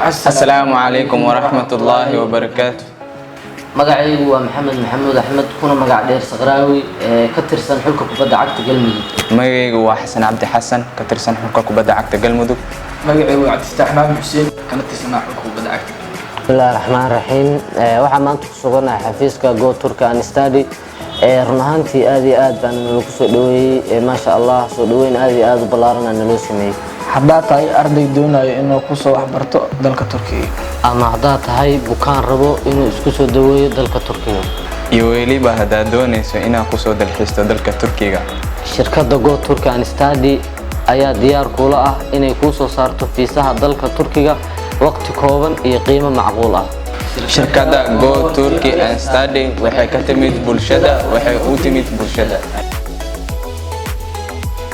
السلام عليكم ورحمة الله وبركاته. magacaygu waa maxamed maxamuud axmed kuna magac dheer Saqraawi ka tirsan xulka kubadda cagta Galmudug. magacaygu waa xasan cabdi xasan ka tirsan xulka kubadda cagta Galmudug. magacaygu waa Cabdistaaxmaan Xuseen kana tirsan xulka kubadda cagta. bismillaahir rahmaanir rahiim. waxaan maanta ku suganahay xafiiska Go Turka and Study run ahaantii aad iyo aad baan lagu soo dhaweeyay ma sha Allah soo dhaweyn aad iyo aad u ballaaran naloo sameeyay. haddaad tahay arday doonayo inuu ku soo waxbarto dalka Turkiga ama haddaad tahay bukaan rabo inuu isku soo dhaweeyo dalka Turkiga iyo weliba haddaad doonayso inaad ku soo dalxiisto dalka Turkiga, shirkadda Go Turka and Study ayaa diyaar kula ah inay ku soo saarto fiisaha dalka Turkiga waqti kooban iyo qiimo macquul ah. shirkadda Go Turkey and Study waxay ka timid bulshada, waxay u timid bulshada.